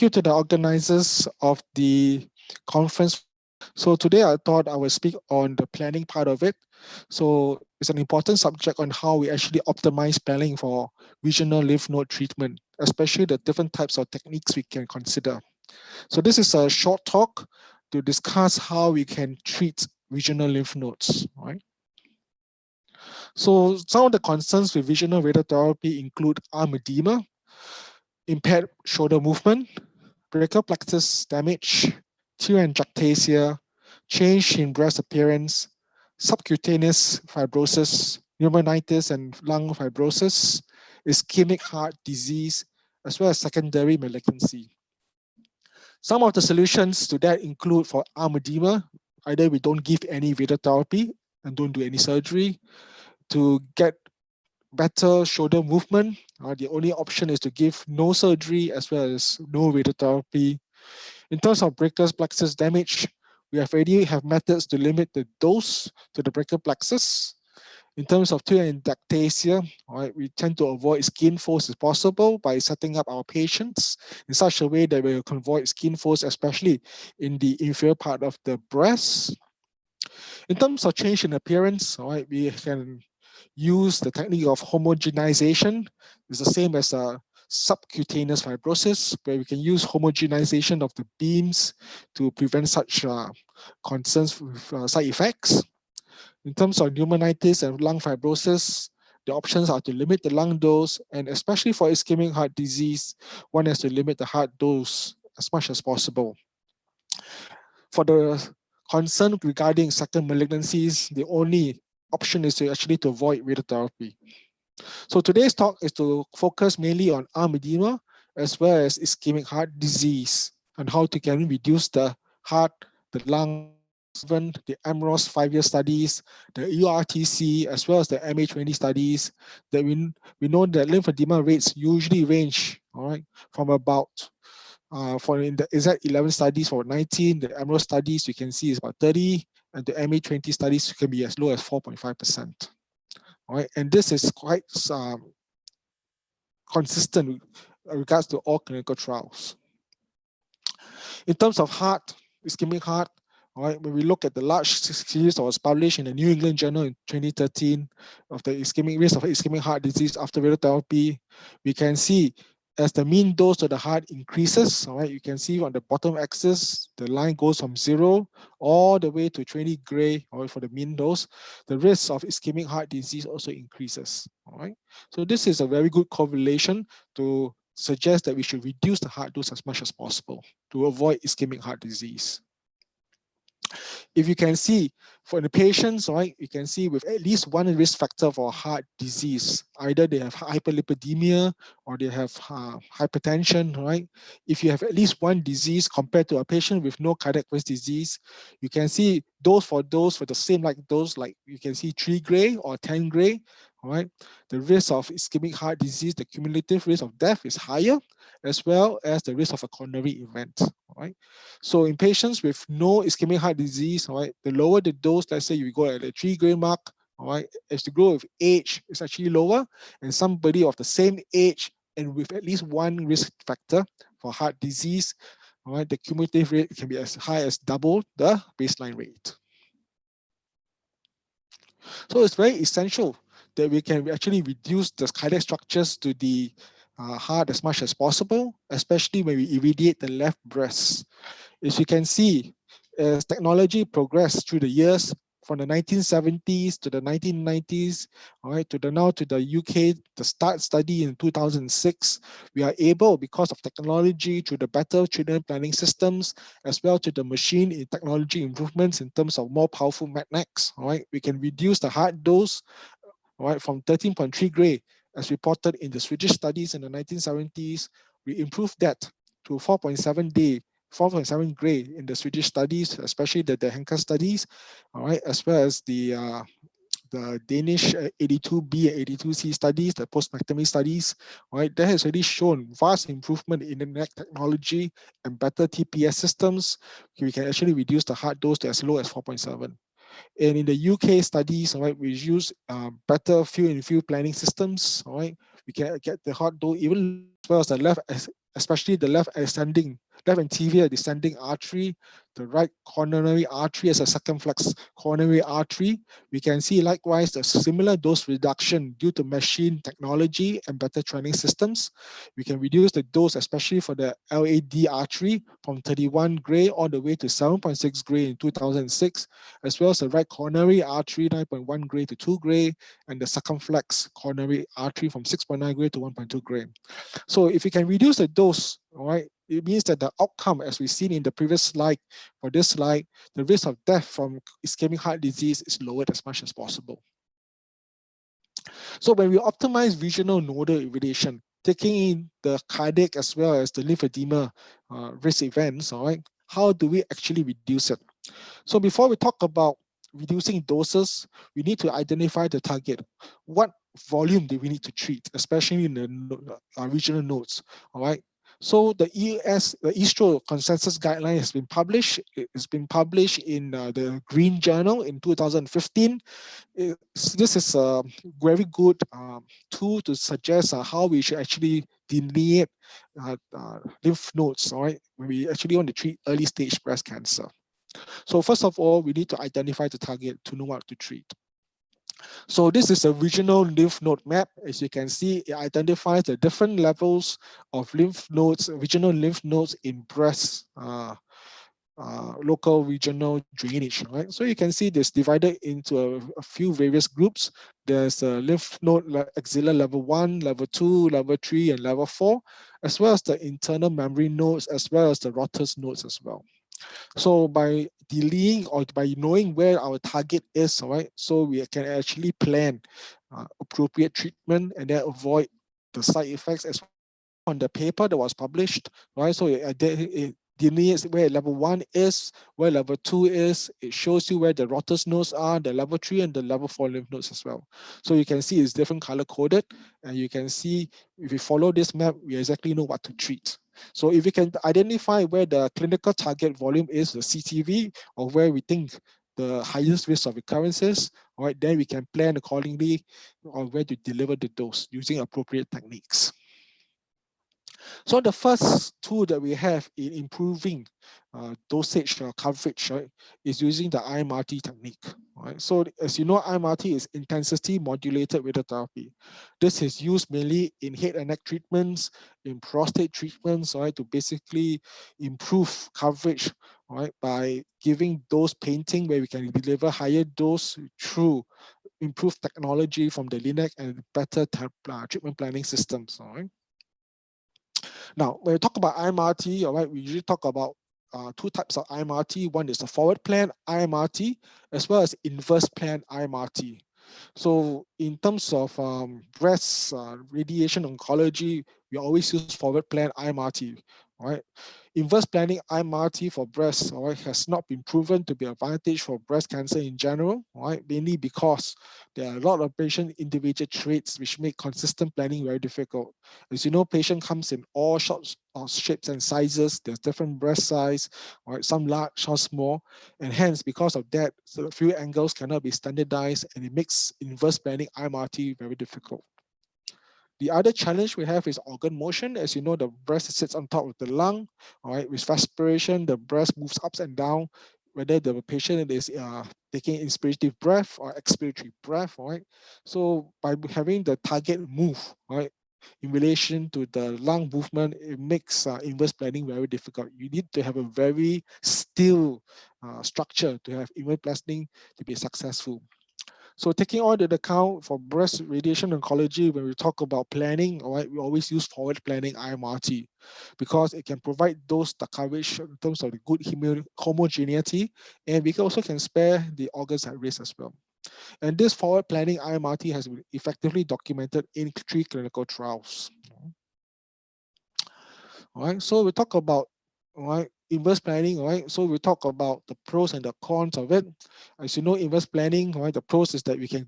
you to the organizers of the conference. So today I thought I would speak on the planning part of it. So it's an important subject on how we actually optimize planning for regional lymph node treatment, especially the different types of techniques we can consider. So this is a short talk to discuss how we can treat regional lymph nodes, right? So some of the concerns with regional radiotherapy include arm edema, impaired shoulder movement, brachial plexus damage, telangiectasia, change in breast appearance, subcutaneous fibrosis, pneumonitis and lung fibrosis, ischemic heart disease, as well as secondary malignancy. Some of the solutions to that include for arm edema, either we don't give any radiotherapy and don't do any surgery. To get better shoulder movement, the only option is to give no surgery as well as no radiotherapy. In terms of brachial plexus damage, we have already have methods to limit the dose to the brachial plexus. In terms of telangiectasia, right, we tend to avoid skin folds if possible by setting up our patients in such a way that we can avoid skin folds, especially in the inferior part of the breast. In terms of change in appearance, right, we can use the technique of homogenization. It's the same as a subcutaneous fibrosis, where we can use homogenization of the beams to prevent such concerns with side effects. In terms of pneumonitis and lung fibrosis, the options are to limit the lung dose, and especially for ischemic heart disease, one has to limit the heart dose as much as possible. For the concern regarding second malignancies, the only option is to actually to avoid radiotherapy. So today's talk is to focus mainly on arm edema as well as ischemic heart disease and how to can reduce the heart, the lung, even the AMROS 5-year studies, the ERTC, as well as the MA20 studies, that we know that lymphedema rates usually range, all right, from about for in the Z11 studies for 19, the AMROS studies you can see is about 30, and the MA20 studies can be as low as 4.5%. All right, and this is quite consistent with regards to all clinical trials. In terms of heart, ischemic heart, all right, when we look at the large series that was published in the New England Journal in 2013 of the ischemic risk of ischemic heart disease after radiotherapy, we can see as the mean dose to the heart increases, all right, you can see on the bottom axis, the line goes from 0 all the way to 20 gray, all right, for the mean dose. The risk of ischemic heart disease also increases, all right. So this is a very good correlation to suggest that we should reduce the heart dose as much as possible to avoid ischemic heart disease. If you can see for the patients, right, you can see with at least one risk factor for heart disease, either they have hyperlipidemia or they have hypertension, right? If you have at least one disease compared to a patient with no cardiac risk disease, you can see those for the same like those, like you can see 3 gray or 10 gray, all right? The risk of ischemic heart disease, the cumulative risk of death is higher, as well as the risk of a coronary event, all right? So in patients with no ischemic heart disease, all right, the lower the dose, let's say you go at the 3 gray mark, all right, as the growth of age is actually lower, and somebody of the same age and with at least one risk factor for heart disease, all right, the cumulative rate can be as high as double the baseline rate. So it's very essential that we can actually reduce the cardiac structures to the heart as much as possible, especially when we irradiate the left breast. As you can see, as technology progressed through the years, from the 1970s to the 1990s, all right, to the now to the UK, the START study in 2006, we are able, because of technology, through the better treatment planning systems, as well to the machine in technology improvements in terms of more powerful magnets, all right, we can reduce the heart dose, all right, from 13.3 gray, as reported in the Swedish studies in the 1970s. We improved that to 4.7 gray in the Swedish studies, especially the Henker studies, all right, as well as the Danish 82B and 82C studies, the post-mectomy studies, right, that has already shown vast improvement in the neck technology and better TPS systems. We can actually reduce the heart dose to as low as 4.7. And in the UK studies, all right, we use better field and field planning systems, all right, we can get the heart dose even as well as the left especially the left anterior descending artery, the right coronary artery as a circumflex coronary artery. We can see likewise a similar dose reduction due to machine technology and better training systems. We can reduce the dose, especially for the LAD artery, from 31 gray all the way to 7.6 gray in 2006, as well as the right coronary artery, 9.1 gray to 2 gray, and the circumflex coronary artery from 6.9 gray to 1.2 gray. So if you can reduce the dose, all right, it means that the outcome, as we've seen in the previous slide, for this slide, the risk of death from ischemic heart disease is lowered as much as possible. So when we optimize regional nodal irradiation, taking in the cardiac as well as the lymphedema risk events, all right, how do we actually reduce it? So before we talk about reducing doses, we need to identify the target. What volume do we need to treat, especially in the regional nodes, all right? So the ESTRO consensus guideline has been published. It's been published in the Green Journal in 2015. This is a very good tool to suggest how we should actually delineate lymph nodes, all right, when we actually want to treat early stage breast cancer. So first of all, we need to identify the target to know what to treat. So this is a regional lymph node map. As you can see, it identifies the different levels of lymph nodes, regional lymph nodes in breast local regional drainage, right? So you can see this divided into a few various groups. There's a lymph node axilla level 1, level 2, level 3, and level 4, as well as the internal memory nodes, as well as the Rotters nodes as well. So by delaying or by knowing where our target is, all right, so we can actually plan appropriate treatment and then avoid the side effects as on the paper that was published, right? So it delineates where level 1 is, where level 2 is. It shows you where the Rotters nodes are, the level 3 and the level 4 lymph nodes as well. So you can see it's different color coded, and you can see if we follow this map, we exactly know what to treat. So if we can identify where the clinical target volume is, the CTV, or where we think the highest risk of recurrences, all right, then we can plan accordingly on where to deliver the dose using appropriate techniques. So the first tool that we have in improving dosage coverage, right, is using the IMRT technique. Right? So as you know, IMRT is intensity modulated radiotherapy. This is used mainly in head and neck treatments, in prostate treatments, right, to basically improve coverage, right, by giving dose painting where we can deliver higher dose through improved technology from the LINAC and better treatment planning systems. All right. Now, when we talk about IMRT, all right, we usually talk about two types of IMRT. One is the forward plan IMRT, as well as inverse plan IMRT. So in terms of breast radiation oncology, we always use forward plan IMRT, all right? Inverse planning IMRT for breast, all right, has not been proven to be an advantage for breast cancer in general, all right, mainly because there are a lot of patient individual traits which make consistent planning very difficult. As you know, patient comes in all sorts of shapes and sizes. There's different breast size, all right, some large, some small, and hence because of that, so a few angles cannot be standardized, and it makes inverse planning IMRT very difficult. The other challenge we have is organ motion. As you know, the breast sits on top of the lung. All right, with respiration, the breast moves up and down, whether the patient is taking inspirative breath or expiratory breath. All right, so by having the target move, all right, in relation to the lung movement, it makes inverse planning very difficult. You need to have a very still structure to have inverse planning to be successful. So taking all into account for breast radiation oncology, when we talk about planning, all right, we always use forward planning IMRT because it can provide those the coverage in terms of the good homogeneity, and we also can spare the organs at risk as well. And this forward planning IMRT has been effectively documented in 3 clinical trials. All right, so we talk about, all right, inverse planning, all right, so we talk about the pros and the cons of it. As you know, inverse planning, all right, the pros is that we can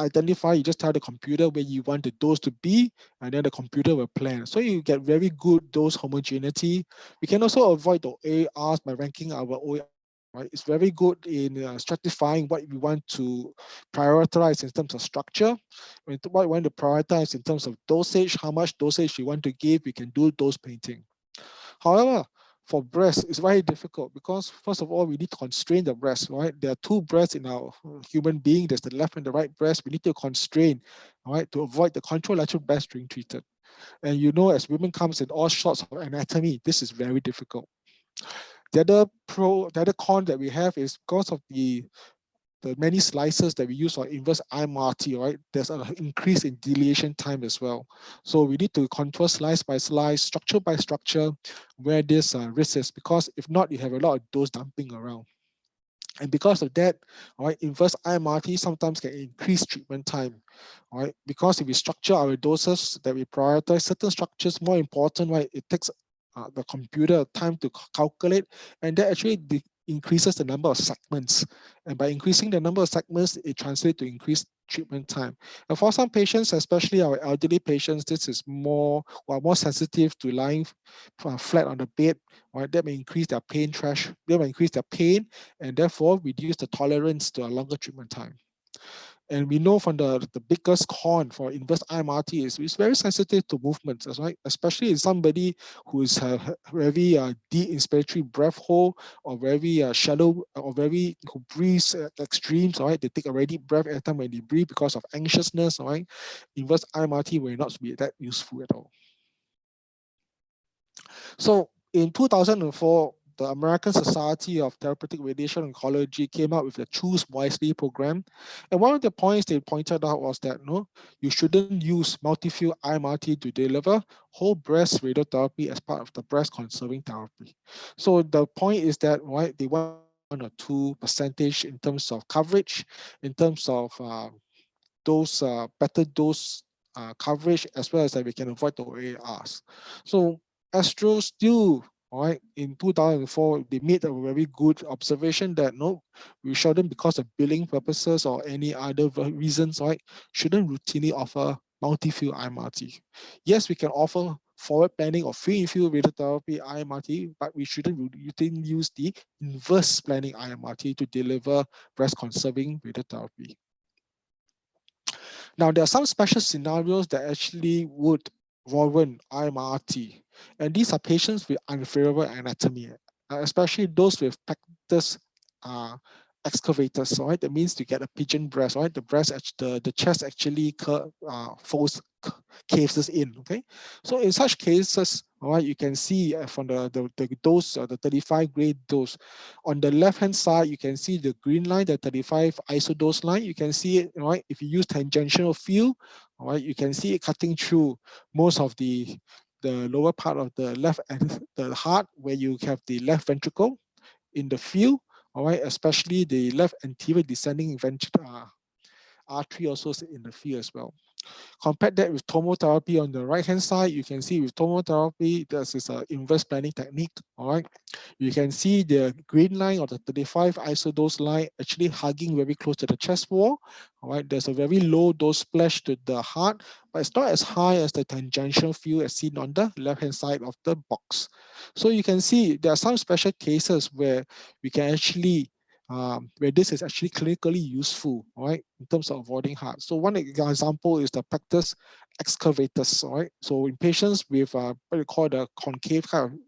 identify, you just tell the computer where you want the dose to be, and then the computer will plan. So you get very good dose homogeneity. We can also avoid the ARs by ranking our right? It's very good in stratifying what we want to prioritize in terms of structure, what we want to prioritize in terms of dosage, how much dosage you want to give, we can do dose painting. However, for breast, it's very difficult because first of all, we need to constrain the breast, right? There are two breasts in our human being. There's the left and the right breast. We need to constrain, all right, to avoid the contralateral breast being treated. And you know, as women comes in all sorts of anatomy, this is very difficult. The other con that we have is because of the many slices that we use for inverse IMRT, right? There's an increase in deletion time as well. So we need to control slice by slice, structure by structure, where this risk is, because if not, you have a lot of dose dumping around. And because of that, all right, inverse IMRT sometimes can increase treatment time, all right? Because if we structure our doses that we prioritize certain structures more important, right? It takes the computer time to calculate, and that actually increases the number of segments. And by increasing the number of segments, it translates to increased treatment time. And for some patients, especially our elderly patients, this is more sensitive to lying flat on the bed, right? That may increase their pain threshold, that may increase their pain, and therefore reduce the tolerance to a longer treatment time. And we know from the biggest con for inverse IMRT is it's very sensitive to movements, right? Especially in somebody who is very deep inspiratory breath hold, or very shallow, or very who breathes at extremes, all right? They take a very deep breath every time when they breathe because of anxiousness, all right? Inverse IMRT will not be that useful at all. So in 2004, the American Society of Therapeutic Radiation Oncology came out with the Choose Wisely program. And one of the points they pointed out was that no, you shouldn't use multi-field IMRT to deliver whole breast radiotherapy as part of the breast conserving therapy. So the point is that, right, they want 1 or 2% in terms of coverage, in terms of those better dose coverage, as well as that we can avoid the OARs. So Astro still, all right, in 2004, they made a very good observation that no, we shouldn't, because of billing purposes or any other reasons, right, shouldn't routinely offer multi-field IMRT. Yes, we can offer forward planning or free infield radiotherapy IMRT, but we shouldn't routinely use the inverse planning IMRT to deliver breast conserving radiotherapy. Now, there are some special scenarios that actually would warrant IMRT, and these are patients with unfavorable anatomy, especially those with pectus excavators, right? That means to get a pigeon breast, right? The chest actually folds, caves in, okay? So in such cases, all right, you can see from the dose, the 35 grade dose. On the left-hand side, you can see the green line, the 35 isodose line. You can see it, right? If you use tangential field, all right, you can see it cutting through most of the lower part of the left and the heart, where you have the left ventricle in the field, all right, especially the left anterior descending artery also in the field as well. Compare that with tomotherapy on the right hand side. You can see with tomotherapy, this is an inverse planning technique. All right, you can see the green line or the 35 isodose line actually hugging very close to the chest wall. All right, there's a very low dose splash to the heart, but it's not as high as the tangential field as seen on the left hand side of the box. So you can see there are some special cases where we can actually where this is actually clinically useful, all right, in terms of avoiding heart. So one example is the pectus excavators, all right. So in patients with what we call the concave kind of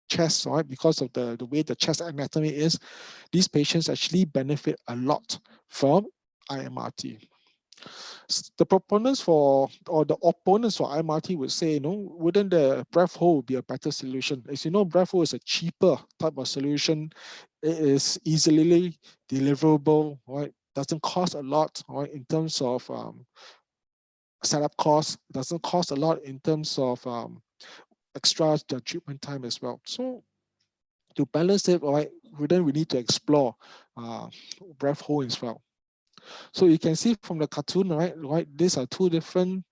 chest, all right, because of the way the chest anatomy is, these patients actually benefit a lot from IMRT. The proponents for, or the opponents for IMRT would say, wouldn't the breath hold be a better solution? As you know, breath hold is a cheaper type of solution. It is easily deliverable, right? Doesn't cost a lot, right, in terms of setup costs. Doesn't cost a lot in terms of extra treatment time as well. So to balance it, right, then we need to explore breath hold as well. So you can see from the cartoon, right? These are two different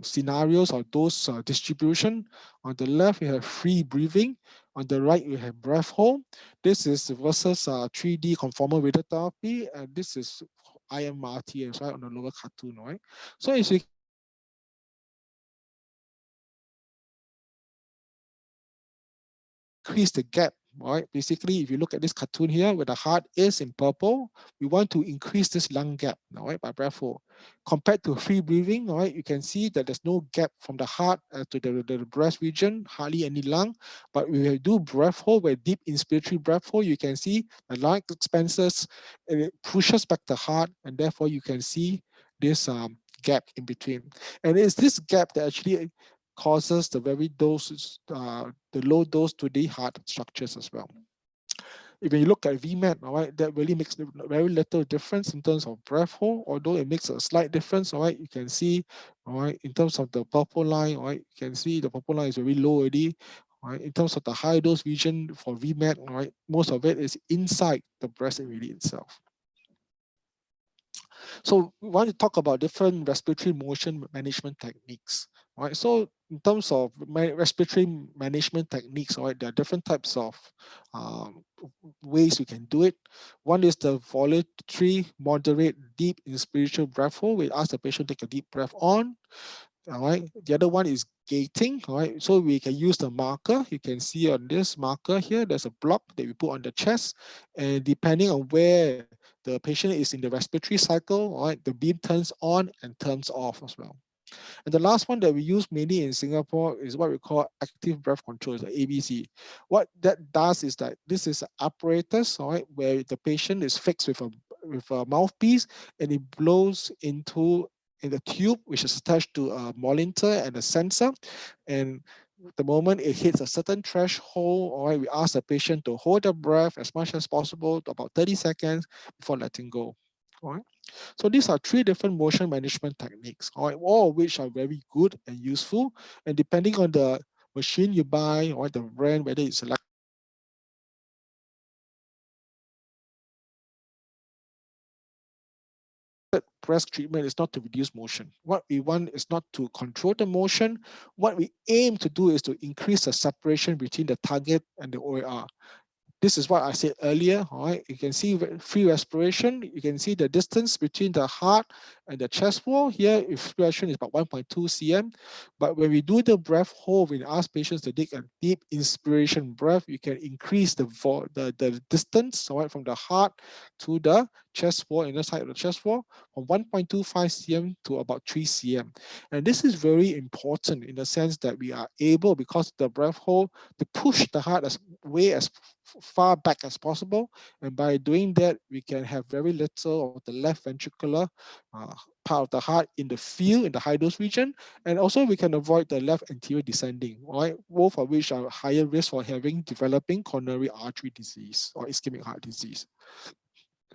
scenarios or dose distribution. On the left, you have free breathing. On the right, you have breath hold. This is versus 3D conformal radiotherapy, and this is IMRT, right, on the lower cartoon, right? So as you can see, the IMRT actually increase the gap right? Basically, if you look at this cartoon here, where the heart is in purple, we want to increase this lung gap, right, by breath hold. Compared to free breathing, right, you can see that there's no gap from the heart to the breast region, hardly any lung. But when we do breath hold, where deep inspiratory breath hold, you can see the lung expanses, and it pushes back the heart, and therefore you can see this gap in between. And it's this gap that actually causes the very doses, the low dose to the heart structures as well. If you look at VMAT, all right, that really makes very little difference in terms of breath hold, although it makes a slight difference, all right. You can see, all right, in terms of the purple line, all right, you can see the purple line is very low already. All right, in terms of the high dose region for VMAT, all right, most of it is inside the breast area itself. So we want to talk about different respiratory motion management techniques. Right. So in terms of respiratory management techniques, right, there are different types of um, ways we can do it. One is the voluntary, moderate, deep inspirational breath hold. We ask the patient to take a deep breath on. All right. The other one is gating. All right. So we can use the marker. You can see on this marker here, there's a block that we put on the chest. And depending on where the patient is in the respiratory cycle, all right, the beam turns on and turns off as well. And the last one that we use mainly in Singapore is what we call active breath control, the ABC. What that does is that this is an apparatus, all right, where the patient is fixed with a mouthpiece, and it blows into in the tube, which is attached to a monitor and a sensor. And the moment it hits a certain threshold, all right, we ask the patient to hold the breath as much as possible, to about 30 seconds before letting go. All right. So these are three different motion management techniques, all of which are very good and useful. And depending on the machine you buy or the brand, whether it's like breast treatment is not to reduce motion. What we want is not to control the motion. What we aim to do is to increase the separation between the target and the OAR. This is what I said earlier. All right, you can see free respiration. You can see the distance between the heart and the chest wall. Here, respiration is about 1.2 cm. But when we do the breath hold, when we ask patients to take a deep inspiration breath, you can increase the distance, all right, from the heart to the chest wall, inner side of the chest wall, from 1.25 cm to about 3 cm. And this is very important in the sense that we are able, because the breath hold, to push the heart as far back as possible. And by doing that, we can have very little of the left ventricular part of the heart in the field, in the high dose region. And also we can avoid the left anterior descending, right? Both of which are higher risk for developing coronary artery disease or ischemic heart disease.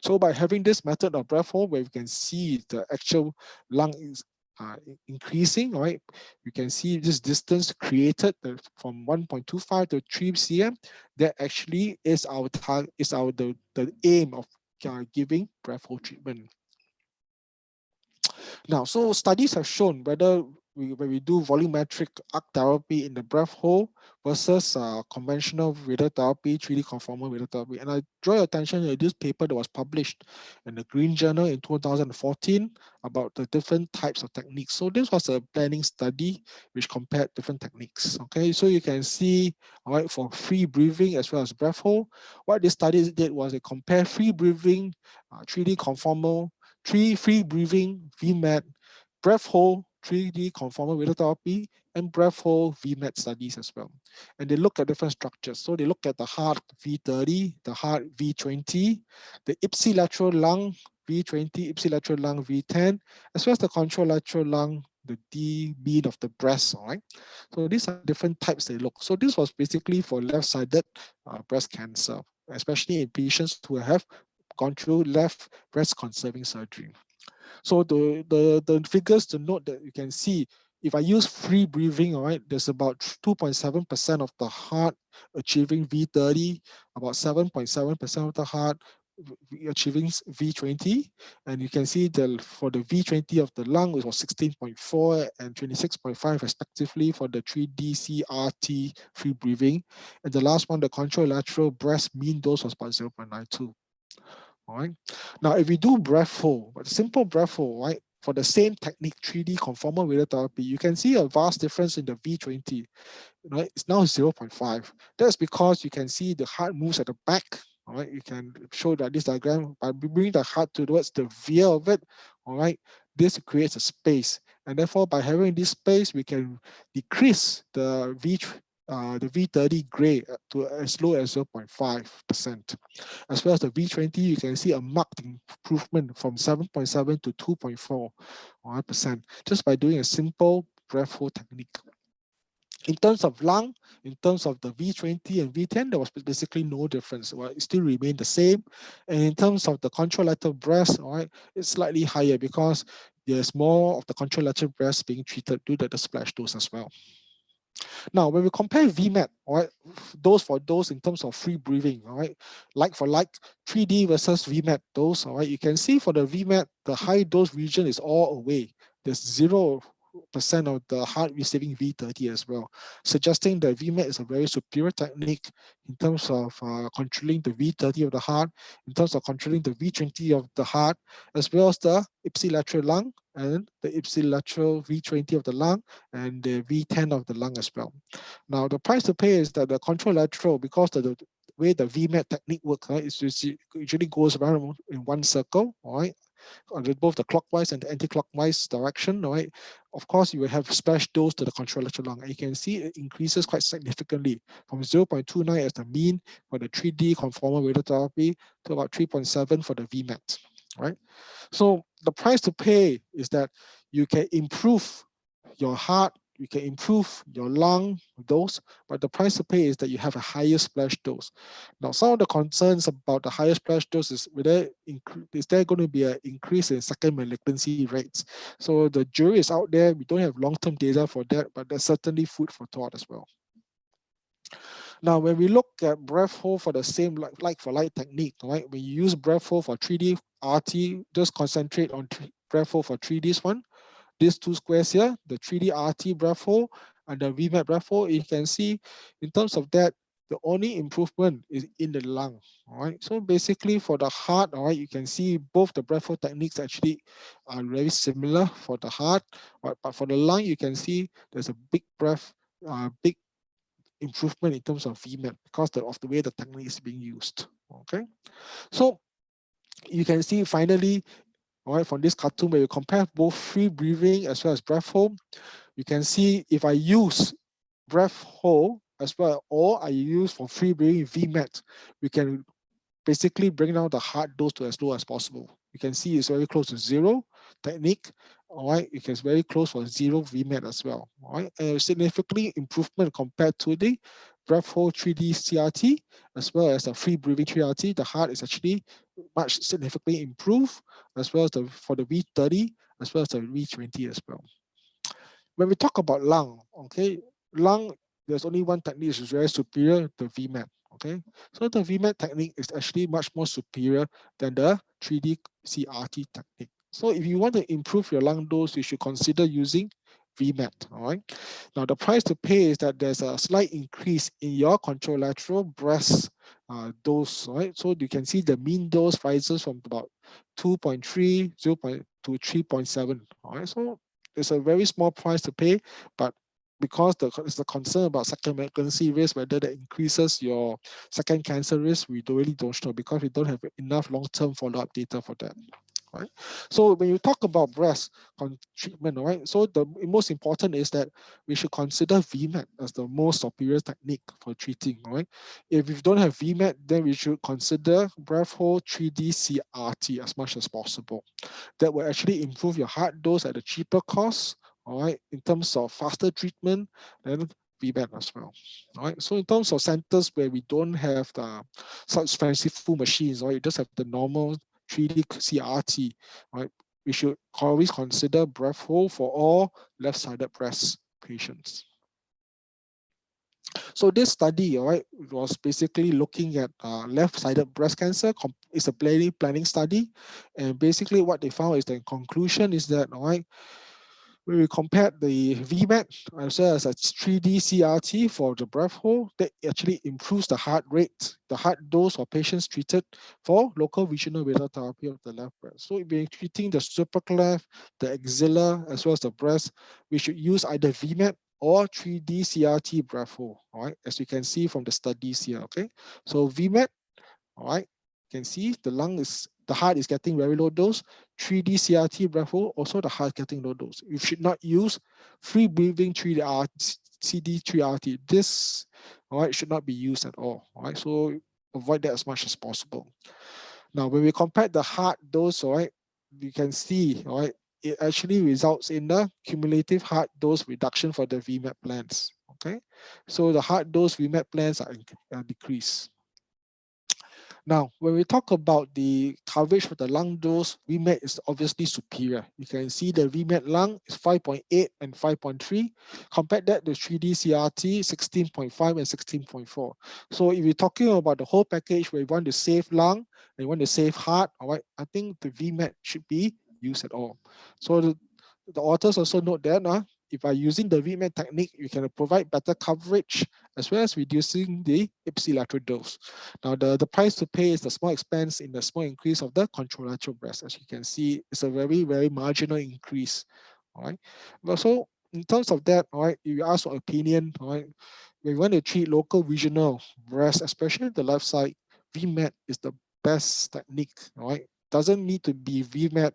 So by having this method of breath hold, where we can see the actual lung is increasing, right? You can see this distance created from 1.25 to 3 cm. That actually is our target, is the aim of giving breath hold treatment. Now, so studies have shown whether when we do volumetric arc therapy in the breath hold versus conventional radiotherapy, 3D conformal radiotherapy. And I draw your attention to this paper that was published in the Green Journal in 2014 about the different types of techniques. So this was a planning study which compared different techniques. Okay, so you can see, all right, for free breathing as well as breath hold, what this study did was they compared free breathing, 3D conformal, free breathing, VMAT, breath hold, 3D conformal radiotherapy, and breath hold VMAT studies as well. And they look at different structures. So they look at the heart V30, the heart V20, the ipsilateral lung V20, ipsilateral lung V10, as well as the contralateral lung, the D bead of the breast, all right? So these are different types they look. So this was basically for left-sided breast cancer, especially in patients who have gone through left breast conserving surgery. So the figures to note that you can see, if I use free breathing, all right, there's about 2.7% of the heart achieving V30, about 7.7% of the heart achieving V20. And you can see that for the V20 of the lung, it was 16.4 and 26.5 respectively for the 3D-CRT free breathing. And the last one, the contralateral breast mean dose was about 0.92. All right. Now, if we do breath hold, but simple breath hold, right? for the same technique, 3D conformal radiotherapy, you can see a vast difference in the V20. Right? It's now 0.5. That's because you can see the heart moves at the back. All right, you can show that this diagram by bringing the heart towards the rear of it. All right, this creates a space, and therefore by having this space, we can decrease the V30 gray to as low as 0.5%. As well as the V20, you can see a marked improvement from 7.7 to 2.4% just by doing a simple breath hold technique. In terms of lung, in terms of the V20 and V10, there was basically no difference. Well, it still remained the same. And in terms of the contralateral breast, all right, it's slightly higher because there's more of the contralateral breast being treated due to the splash dose as well. Now, when we compare VMAT, all right, those in terms of free breathing, all right, like for like 3D versus VMAT dose, all right, you can see for the VMAT, the high dose region is all away. There's 0% of the heart receiving V30 as well, suggesting that VMAT is a very superior technique in terms of controlling the V30 of the heart, in terms of controlling the V20 of the heart, as well as the ipsilateral lung and the ipsilateral V20 of the lung and the V10 of the lung as well. Now, the price to pay is that the contralateral, because the way the VMAT technique works, right, it usually goes around in one circle, all right, on both the clockwise and the anti-clockwise direction, right? Of course, you will have splash dose to the contralateral lung. And you can see it increases quite significantly from 0.29 as the mean for the 3D conformal radiotherapy to about 3.7 for the VMAT, right? So the price to pay is that you can improve your heart, you can improve your lung dose, but the price to pay is that you have a higher splash dose. Now, some of the concerns about the higher splash dose is is there going to be an increase in second malignancy rates? So the jury is out there. We don't have long-term data for that, but there's certainly food for thought as well. Now, when we look at breath hold for the same like for like technique, right? When you use breath hold for 3D RT, just concentrate on breath hold for 3D's one. These two squares here, the 3D RT breath hold and the VMAT breath hold, you can see in terms of that, the only improvement is in the lung. All right. So basically for the heart, all right, you can see both the breath hold techniques actually are very similar for the heart, but for the lung, you can see there's a big big improvement in terms of VMAT because of the way the technique is being used. Okay. So you can see finally, all right, from this cartoon where you compare both free breathing as well as breath hold, you can see if I use breath hold as well, or I use for free breathing VMAT, we can basically bring down the heart dose to as low as possible. You can see it's very close to zero technique. All right, it is very close for zero VMAT as well. All right, and significantly improvement compared to the breath hold 3D CRT as well as the free breathing 3RT. The heart is actually much significantly improved as well as for the V30 as well as the V20 as well. When we talk about lung, okay, lung, there's only one technique which is very superior, the VMAT. Okay, so the VMAT technique is actually much more superior than the 3D CRT technique. So if you want to improve your lung dose, you should consider using VMAT. All right. Now the price to pay is that there's a slight increase in your contralateral breast dose. Right. So you can see the mean dose rises from about 2.3 to 3.7. All right. So it's a very small price to pay, but because it's the concern about second malignancy risk, whether that increases your second cancer risk, we really don't know because we don't have enough long-term follow-up data for that. Right. So when you talk about breast treatment, all right, so the most important is that we should consider VMAT as the most superior technique for treating. All right. If we don't have VMAT, then we should consider breath hold 3D CRT as much as possible. That will actually improve your heart dose at a cheaper cost, all right, in terms of faster treatment and VMAT as well. All right. So in terms of centers where we don't have the such fanciful machines, or you just have the normal 3D CRT, right? We should always consider breath hold for all left-sided breast patients. So this study, all right, was basically looking at left-sided breast cancer. It's a planning study, and basically what they found is the conclusion is that, all right, When we compared the VMAT as well as a 3D CRT for the breath hold, that actually improves the heart rate, the heart dose for patients treated for local regional radiotherapy of the left breast. So if we're treating the supracleft, the axilla, as well as the breast, we should use either VMAT or 3D CRT breath hold, all right, as you can see from the studies here, okay? So VMAT, all right, you can see the heart is getting very low dose. 3D CRT breath hold, also the heart getting low dose. You should not use free breathing 3D CD3RT. This, all right, should not be used at all right? So avoid that as much as possible. Now, when we compare the heart dose, all right, you can see, all right, it actually results in the cumulative heart dose reduction for the VMAT plans, okay? So the heart dose VMAT plans are decreased. Now, when we talk about the coverage for the lung dose, VMAT is obviously superior. You can see the VMAT lung is 5.8 and 5.3. Compare that to 3D CRT, 16.5 and 16.4. So if you're talking about the whole package where you want to save lung and you want to save heart, all right, I think the VMAT should be used at all. So the authors also note that if by using the VMAT technique, you can provide better coverage as well as reducing the ipsilateral dose. Now, the price to pay is the small expense in the small increase of the contralateral breast. As you can see, it's a very, very marginal increase. All right. But so in terms of that, all right, if you ask for opinion, all right, when you want to treat local regional breast, especially the left side, VMAT is the best technique. All right. Doesn't need to be VMAT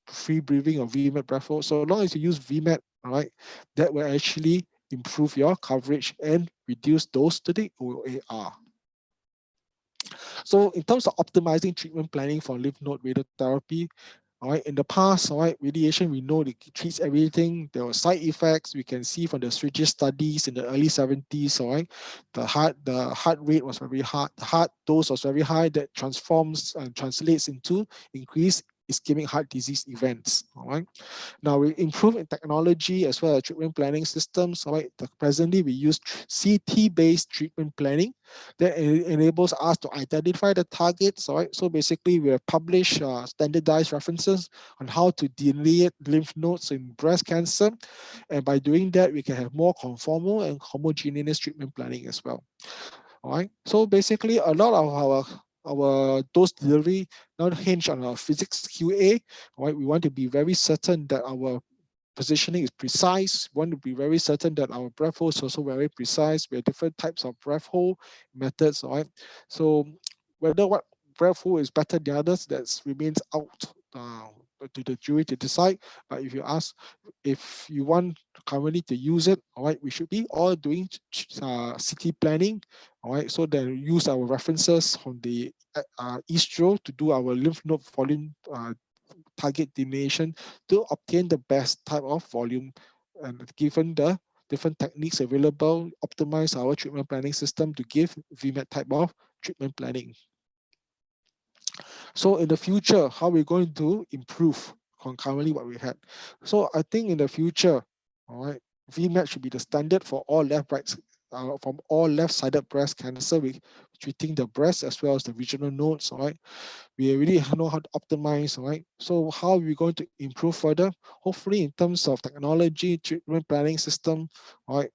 free breathing or VMAT breath hold. So long as you use VMAT, all right, that will actually improve your coverage and reduce dose to the OAR. So in terms of optimizing treatment planning for lymph node radiotherapy, all right, in the past, all right, radiation, we know it treats everything. There were side effects we can see from the switches studies in the early 70s, all right. The heart rate was very high, the heart dose was very high that transforms and translates into increased ischemic heart disease events, all right. Now we improve in technology as well as treatment planning systems. All right, presently we use CT-based treatment planning that enables us to identify the targets. All right, so basically we have published standardized references on how to delineate lymph nodes in breast cancer, and by doing that, we can have more conformal and homogeneous treatment planning as well. All right, so basically a lot of our dose delivery now hinge on our physics QA. Right, we want to be very certain that our positioning is precise. We want to be very certain that our breath hold is also very precise. We have different types of breath hold methods, all right? So whether what breath hold is better than others, that remains out to the jury to decide. But if you ask, if you want currently to use it, all right, we should be all doing city planning, all right? So then use our references from the Eastro to do our lymph node volume target delineation to obtain the best type of volume, and given the different techniques available, optimize our treatment planning system to give VMAT type of treatment planning. So in the future, how we're going to improve concurrently what we had. So I think in the future, all right, VMAT should be the standard for all from all left-sided breast cancer, we treating the breast as well as the regional nodes, all right. We already know how to optimize, right? So how are we going to improve further? Hopefully in terms of technology, treatment planning system, right?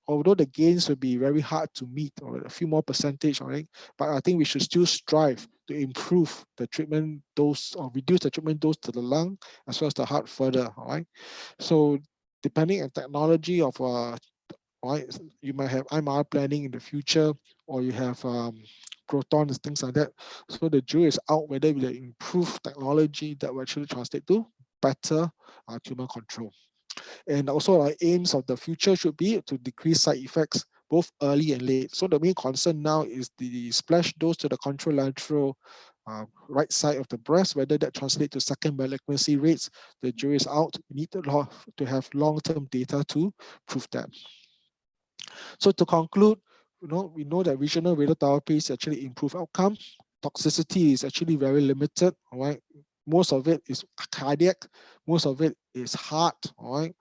Although the gains will be very hard to meet or a few more percentage, right? But I think we should still strive to improve the treatment dose or reduce the treatment dose to the lung as well as the heart further, all right? So depending on technology of right? You might have IMR planning in the future, or you have protons, things like that. So the jury is out whether we improve technology that will actually translate to better tumor control. And also our aims of the future should be to decrease side effects both early and late. So the main concern now is the splash dose to the contralateral right side of the breast, whether that translates to second malignancy rates. The jury is out. We need to have long-term data to prove that. So to conclude, we know that regional radiotherapies actually improve outcome. Toxicity is actually very limited, all right? Most of it is cardiac, most of it is heart, all right?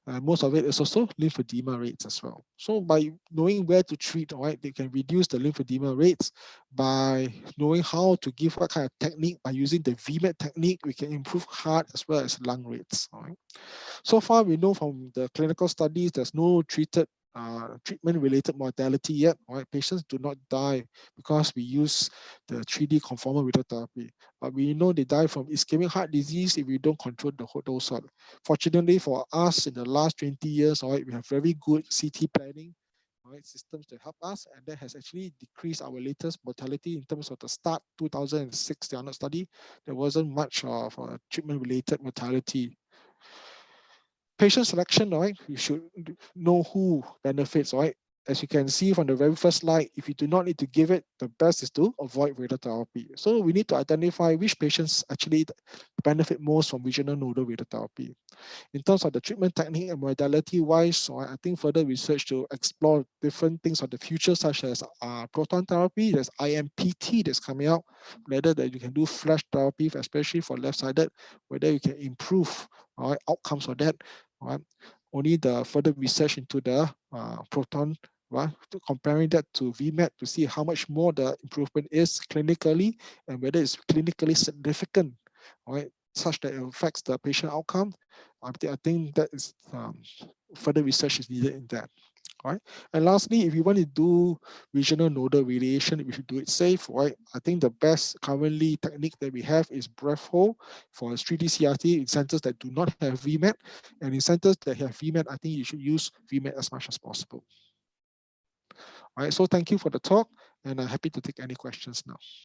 And most of it is also lymphedema rates as well. So by knowing where to treat, all right, they can reduce the lymphedema rates. By knowing how to give what kind of technique, by using the VMAT technique, we can improve heart as well as lung rates. All right. So far, we know from the clinical studies, there's no treatment-related mortality yet. All right, patients do not die because we use the 3D conformal radiotherapy. But we know they die from ischemic heart disease if we don't control the whole dose. Fortunately for us, in the last 20 years, all right, we have very good CT planning, all right, systems to help us, and that has actually decreased our latest mortality in terms of the start 2006 Stianot study. There wasn't much of treatment-related mortality. Patient selection, all right, you should know who benefits, all right. As you can see from the very first slide, if you do not need to give it, the best is to avoid radiotherapy. So we need to identify which patients actually benefit most from regional nodal radiotherapy. In terms of the treatment technique and modality wise, so I think further research to explore different things of the future, such as proton therapy. There's IMPT that's coming out, whether that you can do flash therapy, especially for left-sided, whether you can improve outcomes of that. Right? Only the further research into the proton, right, comparing that to VMAT to see how much more the improvement is clinically and whether it's clinically significant, right, such that it affects the patient outcome. I think that is further research is needed in that. Right. And lastly, if you want to do regional nodal radiation, we should do it safe, right? I think the best currently technique that we have is breath hold for 3D CRT in centers that do not have VMAT. And in centers that have VMAT, I think you should use VMAT as much as possible. All right, so thank you for the talk, and I'm happy to take any questions now.